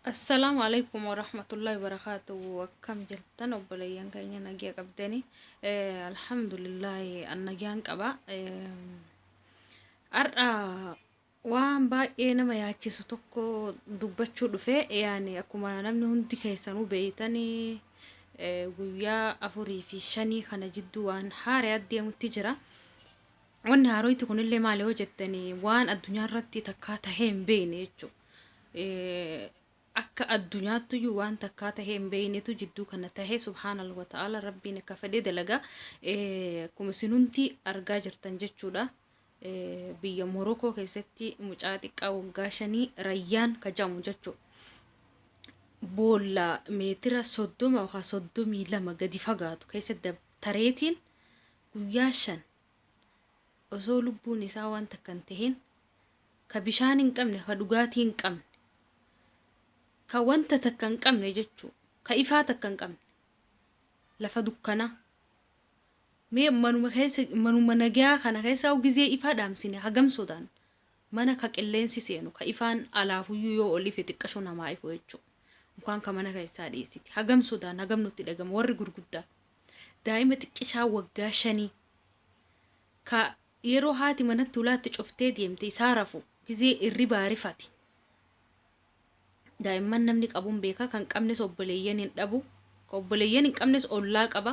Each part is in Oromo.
السلام عليكم ورحمة الله وبركاته وكم جلتن وبليان كاين نجيا قبدني الحمد لله النجيان قبا أرى وان با ما ياچيسو tokko dubbachuu dhufe yani akkuma namni hundi keessanuu beeytanii guyyaa 4 fi 5 kana jidduu waan haaraa deemutti jira wanni haaroyti kunillee maali yoo jettanii waan addunyaa irratti takkaa tahee hin beekne jechuudha akka addunyaattu iyyuu waan takkaa tahee hin beeknetu jidduu kana tahee subhaanahu wa ta'ala rabbiin akka fedhe dalaga akkuma isin hundi argaa jirtan jechuudha biyya Morokoo keessatti mucaa xiqqaa waggaa 5 rayyaan kajamu jechuudha boolla meetira 30 yookaan 32 gadi fagaatu keessatti tareetiin guyyaa 5 osoo lubbuun isaa waan takkan taheen ka bishaan hin qabne ka dhugaatii hin qabne ka wanta takkan qabne jechuu ka ifaa takkan qabne lafa dukkana mee manuma nagaa kana keessa gizee ifaa dhaamsine hagam sodaan mana ka qilleensi seenu ka ifaan alaafuyyuu yoo oliif xiqqashu namaa ifoo jechuu mukaan ka mana keessaa dhiisiti hagam sodaan hagam nutti dhagama warri gurguddaa daa'ima xiqqishaa waggaa 5 ka yeroo haati manatti ulaatti cuftee deemte isaa rafu gizee irribaa rifati daa'imman namni qabuun beeka kan qabnes obboleeyyan hin dhabu ka obboleeyyan hin qabnes ollaa qaba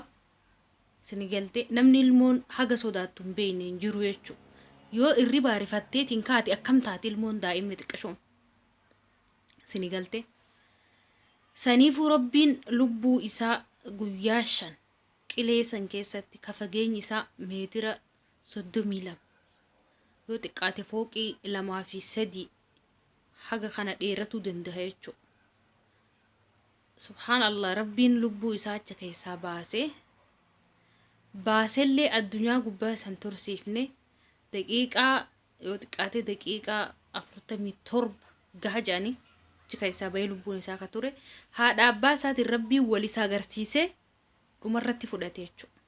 sinigalte namni ilmoon haga sodaattu hin beekne hin jiru jechuu yoo irribaa rifatteetiin kaati akkam taati ilmoon daa'imni xiqqashuun sinigalte saniifuu rabbiin lubbuu isaa guyyaa 5 qilee san keessatti ka fageenyi isaa meetira 32 yoo xiqqaate fooqii 2 fi 3 haga kana dheeratu danda'a jechuudha subhaanallah rabbiin lubbuu isaa acha keessaa baasellee addunyaa gubbaa san tursiifne daqiiqaa yoo xiqqaate daqiiqaa 47 gaha jedhanii achi keessaa bahee lubbuun isaa ka ture haadha abbaa isaatiin rabbiin walisaa agarsiisee dhumarratti fudhate jechuudha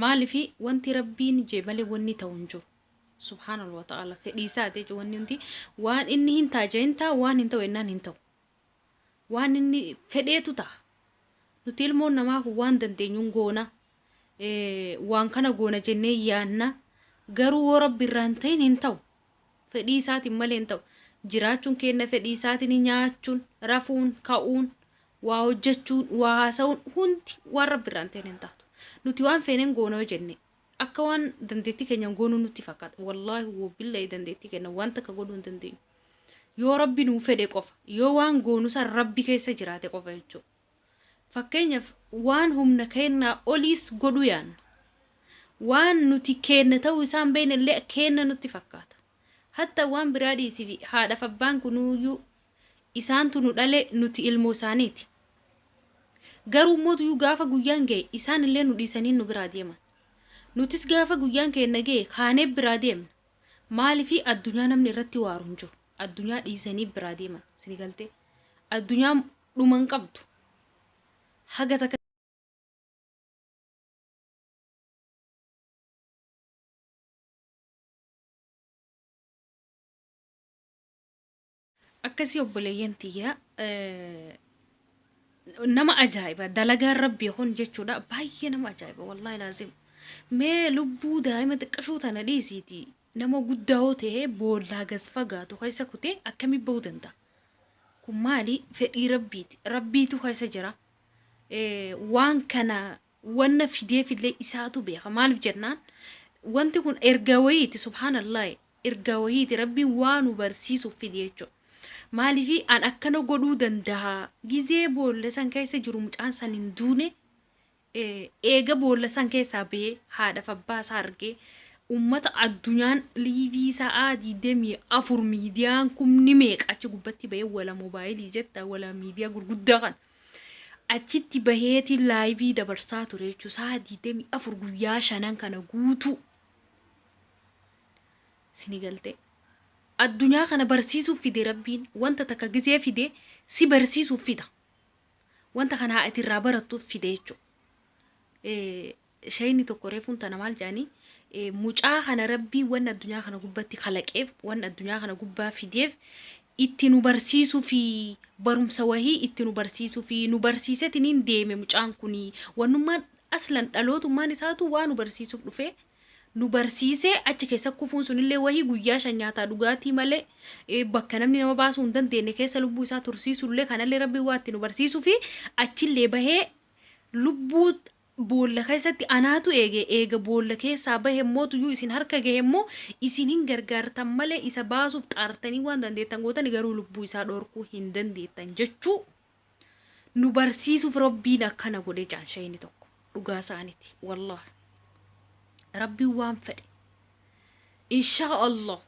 maaliifi wanti rabbiin jee malee wanni ta'u hin jiru subhaanahu wa ta'ala fedhiisaate jechuudha wanni hundi waan inni hin taaje hin ta'a waan hin ta'u ennaan hin ta'u waan inni fedheetu ta'a nuti ilmoon namaa kun waan dandeenyuun goona waan kana goona jennee yaanna garuu yoo rabbi irraa hin ta'in hin ta'u fedhii isaatiin malee hin ta'u jiraachuun kenna fedhii isaatiin nyaachuun rafuun ka'uun waa hojjechuun waa haasa'uun hundi waan rabbi irraa hin ta'in hin taatu nuti waan feeneen goona yoo jenne akka waan dandeettii keenya goonuu nutti fakkaata wallaahi wabbillahi dandeettii keenya waan takka godhuu hin dandeenyu yoo rabbi nuu fedhe qofa yoo waan goonu san rabbi keessa jiraate qofa jechuudha fakkeenyaaf waan humna keenya oliis godhuu yaanna waan nuti kenna ta'uu isaan beeknellee kenna nutti fakkaata hatta waan biraa dhiisifi haadhaaf abbaan kunuyyuu isaantu nu dhale nuti ilmoo isaaniiti garuu mootu gaafa guyyaan ga'e isaan illee nu dhiisanii nu biraa deeman nutis gaafa guyyaan keenya ga'e kaanee biraa deemna maaliifi addunyaa namni irratti waaru hin jiru addunyaa dhiisanii biraa deeman sinigalte addunyaa dhuman qabdu haga takka akkasii obboleeyyan tiyya nama ajaa'iba dalagaan rabbii kun jechuudha baay'ee nama ajaa'iba wallahi laazim mee lubbuu daa'ima xiqqashuu tana dhiisiiti nama guddaa hoo ta'e boollaa gas fagaatu keessa kutee akkamii bahuu danda'a kun maali fedhii rabbiiti rabbiitu keessa jira waan kana wanna fideefillee isaatu beeka maaliif jennaan wanti kun erga wayiiti subhaanallah erga wayiiti rabbiin waan nu barsiisuuf fide jechuudha maaliifi an akkana godhuu danda'a gizee boolla san keessa jiru mucaan san hin duune eega boolla san keessaa bahee haadhaaf abbaa isaa argee ummata addunyaan liivii sa'aa 24 miidiyaan kumni meeqa achi gubbatti bahee wala moobaayilii jetta wala miidiyaa gurguddaa kan achitti baheeti laayivii dabarsaa ture jechuudha sa'aa 24 guyyaa 5 kana guutuu sinigalte addunyaa kana barsiisuuf fide rabbiin wanta takka gizee fide si barsiisuuf fida wanta kana ati irraa barattuuf fide jechuudha shayni tokko reefuun tana maal jedhanii mucaa kana rabbii waan addunyaa kana gubbatti khalaqeef waan addunyaa kana gubbaa fideef itti nu barsiisuu fi barumsa wahii itti nu barsiisuu fi nu barsiisetiniin deeme mucaan kuni wannummaan aslan dhalootummaan isaatu waa nu barsiisuuf dhufe nu barsiisee achi keessa kufuun sunillee wahii guyyaa shan nyaataa dhugaatii malee bakka namni nama baasuu hin dandeenye keessa lubbuu isaa tursiisullee kanallee rabbi waa itti nu barsiisuu fi achillee bahee lubbuu boolla keessatti anaatu eega boolla keessaa bahe mootuyyuu isin harka gahe immoo isinin gargaartan malee isa baasuuf xaartanii waan dandeettan gootan garuu lubbuu isaa dhorkuu hin dandeettan jechuu nu barsiisuuf rabbiin akkana godhee caanshayni tokko dhugaa isaaniiti wallahi rabbiin waan fedhe inshaa Allah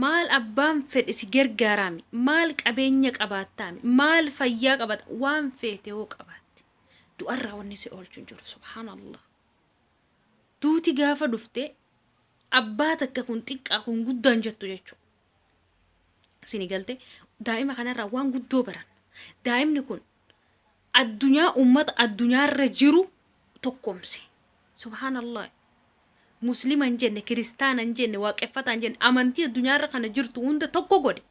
maal abbaan fedhe si gargaaraami maal qabeenya qabaattaami maal fayyaa qabaata waan feete hoo qabaata du'arraa wanni si oolchuun jiru subhaanallah duuti gaafa dhufte abbaa takka kun xiqqaa kun guddaan jettu jechuu sini galte daa'ima kanarraa waan guddoo baran daa'imni kun addunyaa ummata addunyaarra jiru tokkomse subhaanallah musliman jenne kiristaanan jenne waaqeffataan jenne amantii addunyaarra kana jirtu hunda tokko godhe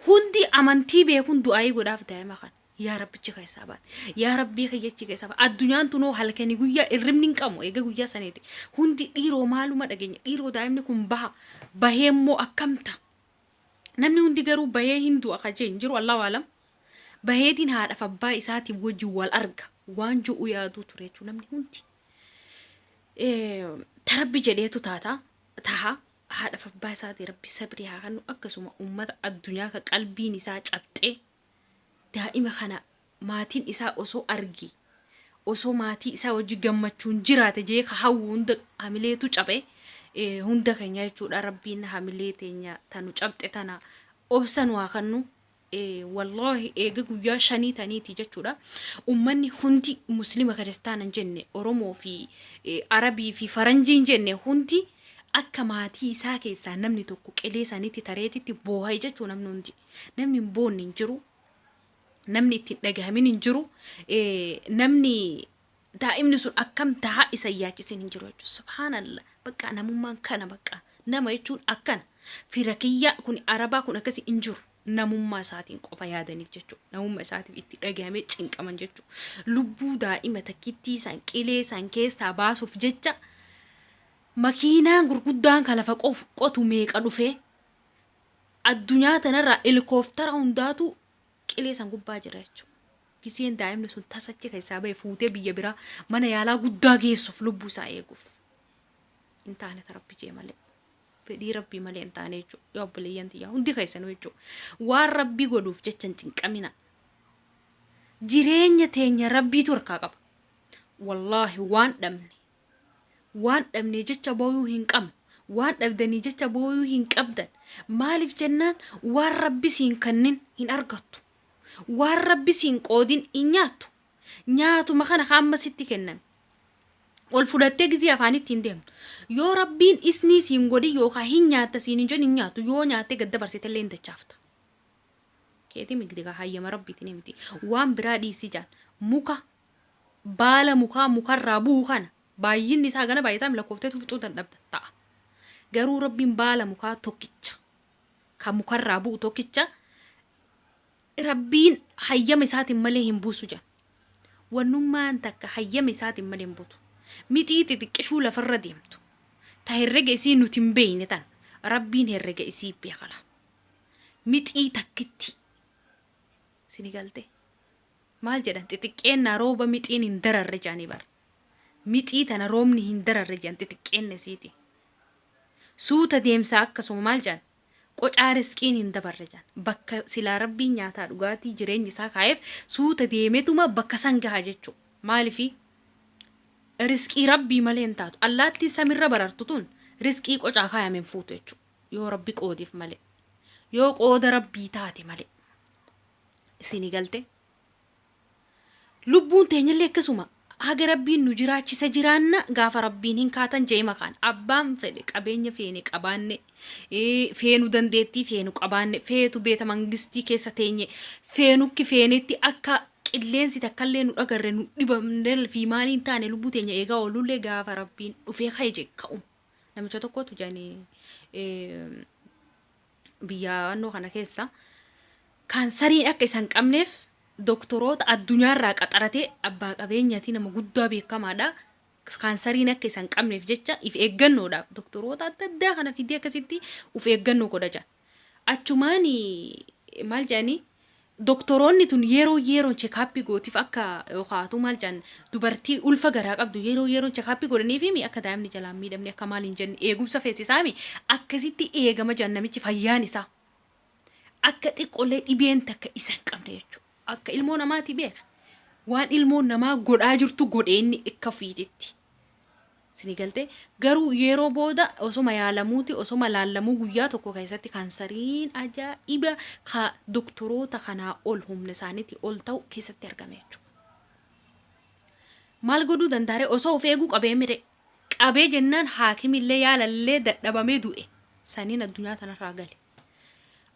hundi amantii beekun du'aayii godhaaf daa'ima kana yaa rabbichi keessa baat yaa rabbii kiyyachi keessa baat addunyaan tunoo halkanii guyyaa irrimni hin qabu eega guyyaa saneeti hundi dhiiroo maaluma dhageenya dhiiroo daa'imni kun bahee immoo akkamta namni hundi garuu bahee hin du'a kajeen jiru Allahu alam baheetiin haadhaaf abbaa isaatiin wajjin wal arga waan ji'u yaaduu ture jechuudha namni hundi tarabbi jedheetu taha haadhaaf abbaa isaatii rabbi sabrii haa kennu akkasuma ummata addunyaa ka qalbiin isaa cabxee daa'ima kana maatiin isaa osoo argi osoo maatii isaa wajji gammachuun jiraate jee ka hawwu hunda hamileetu cabe hunda keenya jechuudha rabbiin hamilee teenya tanu cabxe tana obsan waa kennu wallahi eega guyyaa shanii taniiti jechuudha ummanni hundi muslima kiristaanan jenne oromoo fi arabii fi faranjiin jenne hundi akka maatii isaa keessaa namni tokko qilee sanitti tareetitti boohay jechuu namni hundi namni hin boonne hin jiru namni ittiin dhagahamin hin jiru namni daa'imni sun akkam tahaa isa yaachisin hin jiru jechuudha subhaanallah bakka namummaan kana bakka nama jechuun akkana firakiyyaa kun arabaa kun akkasi hin jiru namummaa isaatiin qofa yaadaniif jechuudha namummaa isaatiif itti dhagahamee cinqaman jechuudha lubbuu daa'ima takkittii isaan qilee isaan keessaa baasuuf jecha makiinaan gurguddaan ka lafa qotu meeqa dhufee addunyaa tanarraa helikooftara hundaatu qilee isaan gubbaa jira jechuudha giseen daa'imni sun tasachi keessaa bahee fuutee biyya biraa mana yaalaa guddaa geessuuf lubbuu isaa eeguuf hin taane tarabbi jee malee fedhii rabbii malee hin taane jechuudha yoo obboleeyyan tiyyaa hundi keessanuu jechuudha waan rabbii godhuuf jecha hin cinqamina jireenya teenya rabbiitu harkaa qaba wallaahi waan dhabne jecha booyuu hin qabnu waan dhabdanii jecha booyuu hin qabdan maaliif jennaan waan rabbi siin kennin hin argattu waan rabbi siin qoodin hin nyaatuma kana hamma sitti kenname ol fudhattee gizii afaanitti hin deemtu yoo rabbiin isnii siin godhi yookaan hin nyaatta siin hin jenni hin nyaatu yoo nyaattee gadda barsitellee hin dachaafta keetii migdigaa hayyama rabbiitiin himti waan biraa dhiisii jaan muka baala mukarraa bu'u kana baay'inni isaa gana baay'ataa lakkoofteetu fixuu dandhabda ta'a garuu rabbiin baala mukaa tokkicha kan mukarraa bu'u tokkicha rabbiin hayyama isaatiin malee hin buusu jaan wannummaan takka hayyama isaatiin malee hin buutu mixii xixiqqishuu lafarra deemtu ta herrega isii nuti hin beeyne tan rabbiin herrega isii beekala mixii takkitti sini galte maal jedhan xixiqqeennaa rooba mixiin hin dararre jaanii bar mixii tana roobni hin dararre jaan xixiqqeenne isiiti suuta deemsaa akkasuma maal jaan qocaa riskiin hin dabarre jaan bakka silaa rabbiin nyaataa dhugaatii jireenyi isaa kaa'eef suuta deemetuma bakka san gaha jechuu maalifi riskii rabbii malee hin taatu allaattii samirra barartu tun riskii qocaa kaayameen fuutu jechuu yoo rabbi qoodiif malee yoo qooda rabbii taate malee isini galte lubbuun teenyallee akkasuma haga rabbiin nu jiraachisa jiraanna gaafa rabbiin hin kaatan jee makaan abbaan fedhe qabeenya feene qabaanne feenu dandeettii feenu qabaanne feetu beeta mangistii keessa teenye feenukki feenetti akka qilleensi takkallee nu dhagarre nu dhibamnel fi maaliin taane lubbuu teenya eegaa oolullee gaafa rabbiin dhufee kaje ka'um namicha tokkotu jani biyya annoo kana keessa kaansariin akka isan qabneef doktoroota addunyaarraa qaxaratee abbaa qabeenyaatii nama guddaa beekamaadha. Kaansariin akka isan qabneef jecha if eeggannoodhaaf doktoroota adda addaa kana fidee akkasitti uf eeggannoo godha jira. Achumaan maal jedhanii doktoroonni tun yeroon cheekaappii gootiif akka yookaatu maal jedhan dubartii ulfa garaa qabdu yeroon cheekaappii godhanii fi akka daa'imni jalaan miidhamne akka maal hin jenne eegumsa feesisaami akkasitti eegama jedhan namichi fayyaan isaa. Akka xiqqollee dhibeen takka isan qabne jechuudha. Akka ilmoo namaati beeka. Waan ilmoon namaa godhaa jirtu godheenni akka fiitetti. Sini galtee garuu yeroo booda osoma yaalamuuti osoma laallamuu guyyaa tokko keessatti kaansariin ajaa'iba ka doktoroota kanaa ol humna isaaniitti ol ta'u keessatti argame jechuudha. Maal godhuu danda'a osoo of eeguu qabee mire qabee jennaan haakimillee yaalallee dadhabamee du'e saniin addunyaa tanarraa gale.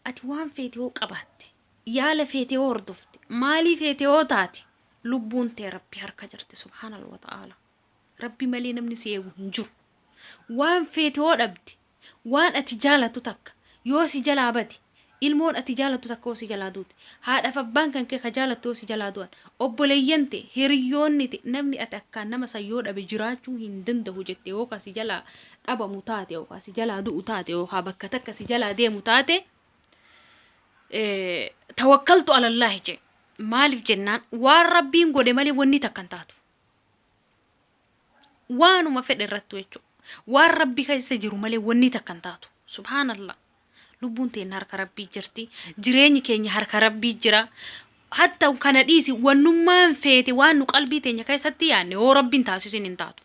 Ati waan feetee qabaatte yaala feetee hordofte maalii feetee taate lubbuun tee rabbi harka jirti subhaanallah wa ta'ala. Rabbi malee namni si eegu hin jiru. Waan feetee dhabde waan ati jaalatu takka yoo si jalaa bade ilmoon ati jaalatu takka yoo si jalaa duute haadhaaf abbaan kan kee ka jaalatu yoo si jalaa du'an obboleeyyan ta'e hiriyoonni ta'e namni ati akkaan nama sayyoo dhabe jiraachuu hin danda'u jettee yoo si jalaa dhabamu taate yoo si jalaa du'u taate yoo bakka takka si jalaa deemu taate tawakkaltu alallahi je maaliif jennaan waan rabbiin godhe malee wanni takkan taatu. Waanuma fedhe irratti jechuudha. Waan rabbi keessa jiru malee wanni takkan taatu. Subhaanallah. Lubbuun teenya harka rabbii jirti. Jireenyi keenya harka rabbii jira. Hatta kana dhiisi wannummaan feete waan nu qalbii teenya keessatti yaanne yoo rabbiin taasisin hin taatu.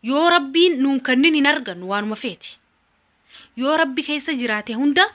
Yoo rabbiin nuun kannin hin argannu waanuma feete. Yoo rabbi keessa jiraate hunda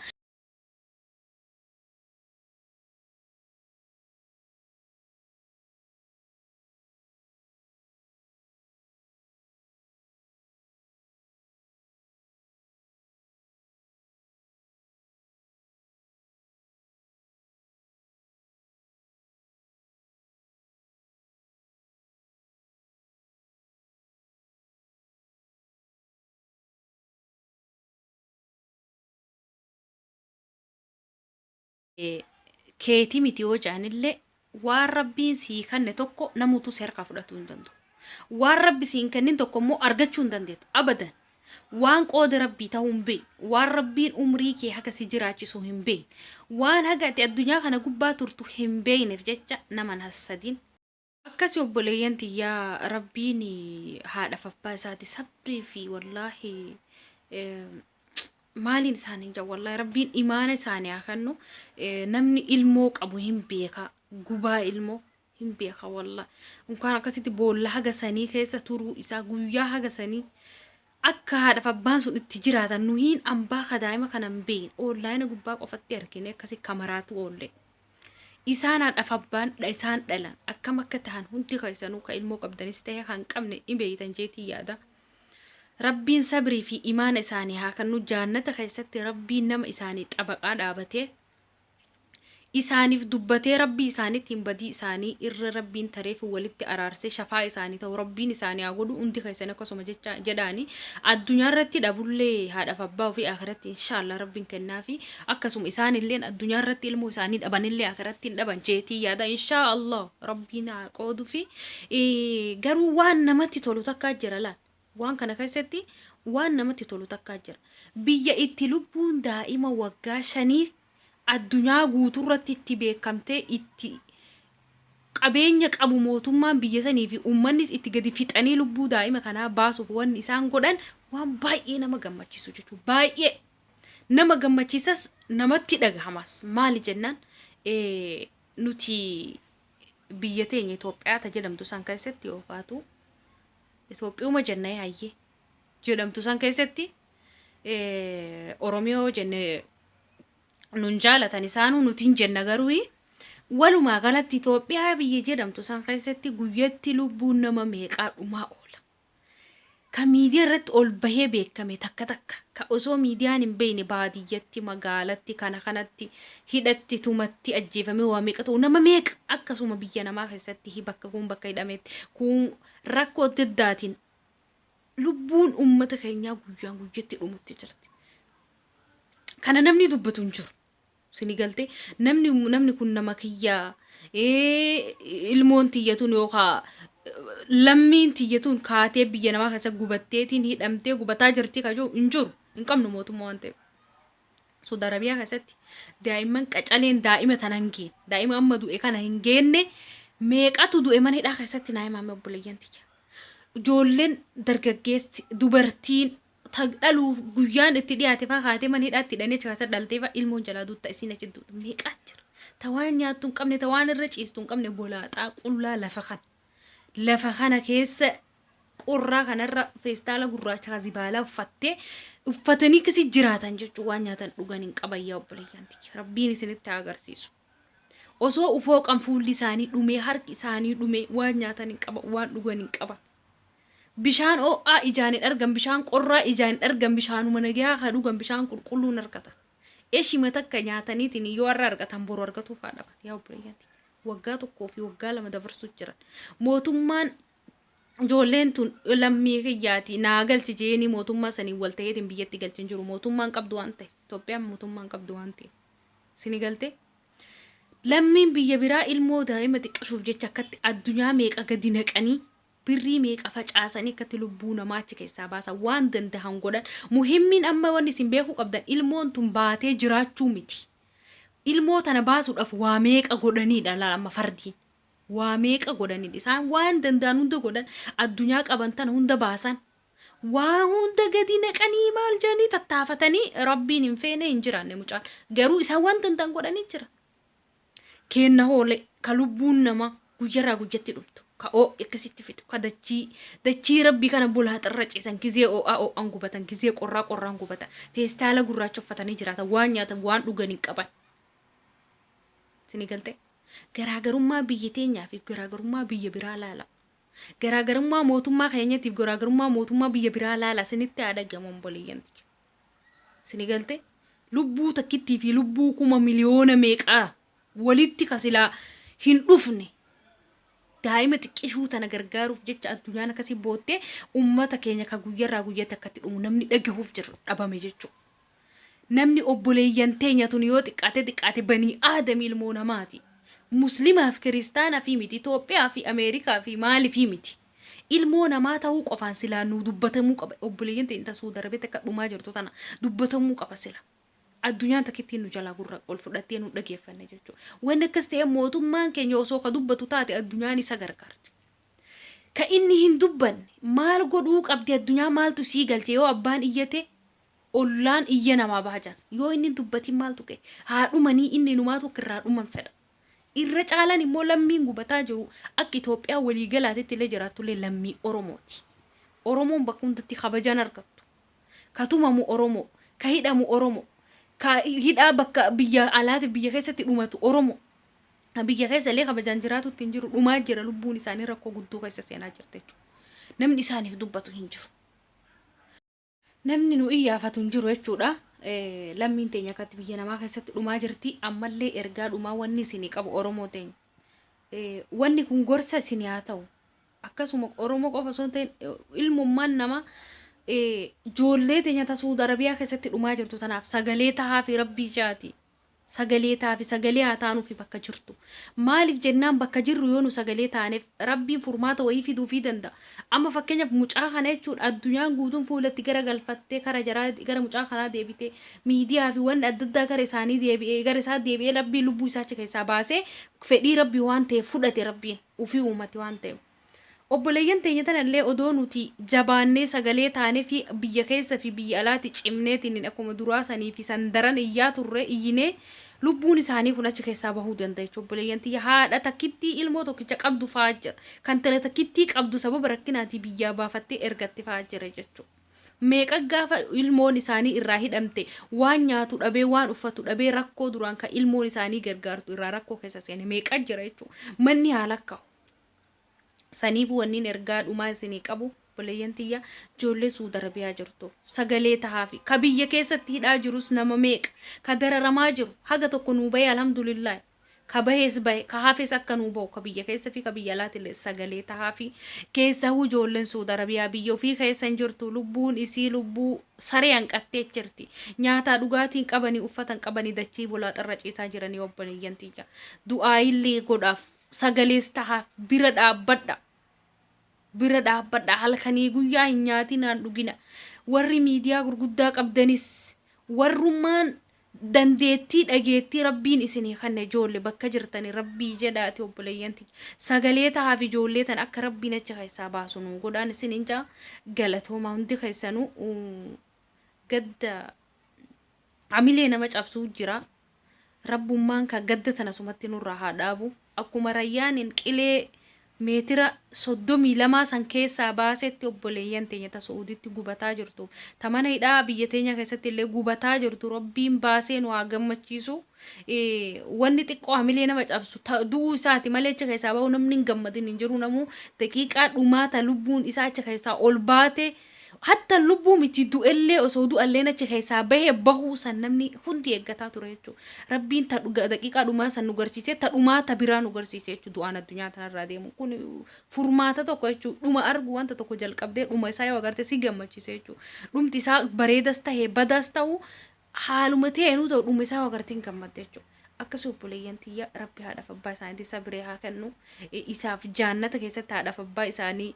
keetii miti yoo jaanillee waan rabbiin sii kanne tokko namuutu seerkaa fudhatu hin danda'u. Waan rabbi siin kennin tokko immoo argachuu hin dandeettu abadan. Waan qooda rabbii ta'uu hin beekne, waan rabbiin umrii kee haga si jiraachisu hin beekne, waan haga ati addunyaa kana gubbaa turtu hin beekneef jecha nama hassadiin. Akkasii obboleeyyan tiyyaa rabbiin haadhaaf abbaa isaati sabrii fi wallaahi maaliin isaanii jaa wallahi rabbiin imaana isaanii haa kennu namni ilmoo qabu hin beeka gubaa ilmoo hin beeka wallahi unkaan akkasitti boolla haga sanii keessa turuu isaa guyyaa haga sanii akka haadhaaf abbaan sun itti jiraatan nu hin ambaa kadaa'ima kanan beeyin oonlaayina gubbaa qofatti argine akkasii kamaraatu oolle isaan haadhaaf abbaan isaan dhalan akkam akka tahan hundi keessanuu ka ilmoo qabdanis ta'e kan qabne hin beeytan jeetii yaada. Rabbiin sabrii fi imaana isaanii haa kennu jaannata keessatti rabbiin nama isaanii xabaqaa dhaabatee isaaniif dubbatee rabbii isaaniitiin badii isaanii irra rabbiin tareef walitti araarsee shafaa isaanii ta'u rabbiin isaanii haa godhu hundi keessan akkasuma jecha jedhaani addunyaa irratti dhabullee haadhaaf abbaa ofii akhiratti inshaallah rabbiin kennaa fi akkasuma isaanillee addunyaa irratti ilmoo isaanii dhabanillee akhiratti hin dhaban jeetii yaada inshaallah rabbiin haa qoodu fi garuu waan namatti tolu takkaa jira laal. Waan kana keessatti waan namatti tolu takkaa jira. Biyya itti lubbuun daa'ima waggaa 5 addunyaa guuturratti itti beekamtee itti qabeenya qabu mootummaan biyya sanii fi uummannis itti gadi fixanii lubbuu daa'ima kanaa baasuuf wanni isaan godhan waan baay'ee nama gammachiisu jechuudha. Baay'ee nama gammachiisas namatti dhagahamas. Maali jennaan nuti biyya teenya Itoophiyaa jedhamtu san keessatti yookaatu Itoophiyaa jennee hayyee jedhamtu san keessatti Oromiyoo jennee nun jaalatan isaanuu nutiin jenna garuu walumaa galatti Itoophiyaa biyya jedhamtu san keessatti guyyatti lubbuun nama meeqaa dhumaa oola. Ka miidiyaa irratti ol bahee beekame takka takka ka osoo miidiyaan hin beekne baadiyyatti magaalatti kana kanatti hidhatti tumatti ajjeefame waa meeqa ta'u nama meeqa akkasuma biyya namaa keessatti bakka kun bakka hidhametti kun rakkoo adda addaatiin lubbuun uummata keenyaa guyyaan guyyatti dhumutti jirti. Kana namni dubbatu hin jiru. sinigalte namni kun nama kiyyaa ilmoon tiyyatuun yookaan lammiin tiyyatuun kaatee biyya namaa keessa gubatteetiin hidhamtee gubataa jirti kajuu hin jiru hin qabnu mootummaa waan ta'eef. Saudi Arabiyaa keessatti daa'imman qacaleen daa'ima tana hin geenne daa'ima amma du'e kana hin geenne meeqatu du'e mana hidhaa keessatti naa himaame obboleeyyan tiyya. Ijoolleen dargaggeessi dubartiin dhaluuf guyyaan itti dhiyaate fa'aa kaatee mana hidhaatti hidhanii keessa dhaltee fa'aa ilmoon jalaa duutta isiin achi duuta meeqaa jira. Tawaan nyaattu hin qabne tawaan irra ciistu hin qabne bolaaxaa qullaa lafa kana keessa qorraa kanarra feestaala gurraacha zibaalaa uffatanii kasi jiraatan jechuun waan nyaatan dhugan hin qaban yaa obboleeyyan tiyya. Rabbiin isinitti agarsiisu. Osoo ufooqan fuulli isaanii dhumee harki isaanii dhumee waan nyaatan hin qaban waan dhugan hin qaban. Bishaan ho'aa ijaan hin argan bishaan qorraa ijaan hin argan bishaanuma nagayaa kan dhugan bishaan qulqulluun argatan. Eeshima takka nyaataniitiin yoo har'a argatan boru argatuuf haadha yaa obboleeyyan tiyya. Waggaa tokkoo fi waggaa lama dabarsuuf jiran. Mootummaan ijoolleen tun lammii kiyyaati naa galchi jeeni mootummaa sanii wal ta'eetiin biyyatti galchin jiru mootummaan qabdu waan ta'e Itoophiyaan mootummaan qabdu waan ta'e sini galte lammiin biyya biraa ilmoo daa'ima xiqqashuuf jecha akkatti addunyaa meeqa gadi naqanii birrii meeqa facaasanii akkatti lubbuu namaa achi keessaa baasan waan dandahan godhan muhimmiin amma wanni isin beekuu qabdan ilmoon tun baatee jiraachuu miti ilmoo tana baasuudhaaf waa meeqa godhaniidha amma fardiin. Waa meeqa godhanidha isaan waan danda'an hunda godhan addunyaa qaban tana hunda baasan waa hunda gadi naqanii maal jedhanii tattaafatanii rabbiin hin feene hin jiraanne mucaan garuu isaan waan danda'an godhanii jira. Kenna hoole ka lubbuun nama guyyarraa guyyatti dhumtu ka akkasitti fixu ka dachii rabbii kana bolaaxarra ciisan gizee oo'aan gubatan gizee qorraan gubatan feestaala gurraacha uffatanii jiraatan waan nyaatan waan dhugan hin qaban. Sini galte. Garaagarummaa biyya teenyaa fi garaagarummaa biyya biraa laala. Garaagarummaa mootummaa keenyaatiif garaagarummaa mootummaa biyya biraa laala sinitti aadagaman obboleeyyan tiyya. Sini galte lubbuu takkittii fi lubbuu kuma miliyoona meeqaa walitti kasilaa hin dhufne daa'ima xiqqishuu tana gargaaruuf jecha addunyaan akkasii boottee ummata keenya ka guyyarraa guyyatti akkatti dhumu namni dhagahuuf jiru dhabame jechuudha. Namni obboleeyyan teenya tun yoo xiqqaate banii aadamii ilmoo namaati. Muslimaa fi kiristaanaa fi miti Itoophiyaa fi Ameerikaa fi Maali fi miti ilmoo namaa ta'uu qofaan silaa nu dubbatamuu qaba obboleeyyan teenya Saudi Arabiyaa akka dhumaa jirtu tana dubbatamuu qaba sila addunyaan takkittiin nu jalaa gurra ol fudhattee nu dhageeffanne jechuudha. Wanni akkas ta'e mootummaan keenya osoo ka dubbatu taate addunyaan isa gargaarti. Ka inni hin dubbanne maal godhuu qabdi addunyaa maaltu sii galte yoo abbaan iyyate ollaan iyya namaa baajan yoo inni dubbatiin maaltu ka'e haadhumanii inni numaatu kirraa dhuman fedha. Irra caalaan immoo lammiin gubataa jiru akka Itoophiyaa walii galaatitti illee jiraatullee lammii Oromooti. Oromoon bakka hundatti kabajaan argattu. Ka tumamu Oromoo, ka hidhamu Oromoo, ka hidhaa bakka biyya alaati biyya keessatti dhumatu Oromoo. Biyya keessa illee kabajaan jiraatutti hin jiru dhumaa jira lubbuun isaanii rakkoo guddoo keessa seenaa jirti jechuudha. Namni isaaniif dubbatu hin jiru. Namni nu iyyaafatu hin jiru jechuudha. Lammiin teenya akkatti biyya namaa keessatti dhumaa jirti ammallee ergaa dhumaa wanni isinii qabu Oromoo teenya. Wanni kun gorsa isinii haa ta'u akkasuma Oromoo qofa osoo hin ta'in ilmummaan nama ijoollee teenya Saudi Arabiyaa keessatti dhumaa jirtu tanaaf sagalee tahaa fi rabbii ishaati. Sagalee tahaa fi sagalee haa taanuu fi bakka jirtu. Maaliif jennaan bakka jirru yoo nu sagalee taaneef rabbiin furmaata wayii fiduu fi danda'a. Amma fakkeenyaaf mucaa kana jechuudha addunyaan guutuun fuulatti gara galfattee gara mucaa kanaa deebitee miidiyaa fi wanni adda addaa gara isaanii deebi'ee gara isaa deebi'ee rabbiin lubbuu isaa achi keessaa baasee fedhii rabbii waan ta'eef fudhate rabbiin ufii uummate waan ta'eef. Obboleeyyan teenya tanallee odoo nuti jabaannee sagalee taanee fi biyya keessa fi biyya alaatti cimneetiin akkuma duraa sanii fi sandaran iyyaa turre iyyinee lubbuun isaanii kun achi keessaa bahuu danda'a jechuudha. Obboleeyyan tiyya haadha takkittii ilmoo tokkicha qabdu fa'aa jira. Kan tala takkittii qabdu sababa rakkinaatii biyyaa baafattee ergatti fa'aa jira jechuudha. Meeqa gaafa ilmoon isaanii irraa hidhamte waan nyaatu dhabee waan uffatu dhabee rakkoo duraan kan ilmoon isaanii gargaartu irraa rakkoo keessa seene meeqa jira jechuudha. Manni haala akka saniif wanniin ergaa dhumaa isinii qabu obboleeyyan tiyya ijoollee Saudi Arabiyaa jirtuuf sagalee tahaa fi ka biyya keessatti hidhaa jirus nama meeqa ka dararamaa jiru haga tokko nuu bahee alhamdulillah kabahees bahe kahaafis akka nuu bahu kabiyya keessa fi kabiyya laatilee sagalee tahaa fi keessa ijoolleen Suudi Arabiyaa biyya ofii keessa hin jirtu lubbuun isii lubbuu saree hanqattee jirti nyaataa dhugaatiin qabanii uffatan qabanii dachii bulaa xarra ciisaa jiranii obboleeyyan tiyya du'aa illee godhaaf sagalees tahaaf bira dhaabbadha halkanii guyyaa hin nyaatinaan dhugina warri miidiyaa gurguddaa qabdanis warrummaan dandeettii dhageettii rabbiin isinii kanne ijoollee bakka jirtani rabbii jedhaati obboleeyyanti sagalee tahaaf ijoollee tan akka rabbiin achi keessaa baasu nu godhaan isiniin jaa galatooma hundi keessanuu gadda amilee nama cabsuu jira rabbummaan ka gadda tana sumatti nurraa haa dhaabu akkuma rayyaanin qilee meetira 32 san keessaa baasetti obboleeyyan teenya ta Suuditti gubataa jirtu ta mana hidhaa biyya teenya keessatti illee gubataa jirtu rabbiin baasee nu haa gammachiisu wanni xiqqoo hamilee nama cabsu du'uu isaati malee achi keessaa bahu namni hin gammadin hin jiru namuu daqiiqaa dhumaa ta lubbuun isaa achi keessaa ol baate hatta lubbuu miti du'ellee osoo du'allee achi keessaa bahee bahuu san namni hundi eeggataa ture jechuudha. Rabbiin ta daqiiqaa dhumaa san nu garsiisee ta dhumaa ta biraa nu garsiisee jechuudha du'aan addunyaa tanarraa deemu kun furmaata tokko jechuudha dhuma argu wanta tokko jalqabdee dhuma isaa yoo agarte si gammachiisee jechuudha. Dhumti isaa bareedas tahee badaas ta'u haaluma ta'eenuu ta'u dhuma isaa yoo agarte hin gammadde jechuudha. Akkasuma obboleeyyan tiyya rabbi haadhaaf abbaa isaanii sabiree haa kennu isaaf jaannata keessatti haadhaaf abbaa isaanii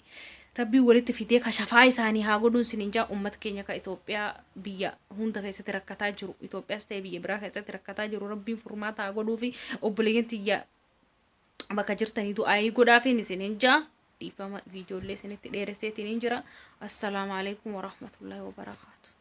rabbii walitti fidee kashafaa isaanii haa godhuun sinin jaa uummata keenya ka Itoophiyaa biyya hunda keessatti rakkataa jiru Itoophiyaas ta'e biyya biraa keessatti rakkataa jiru rabbiin furmaata haa godhuu fi obboleeyyan tiyya bakka jirtanii du'aayii godhaafiin isinin jaa dhiifama viidiyoollee isinitti dheeresseetiin jira. Assalaamu alaikum warahmatullahi wabarakaatu.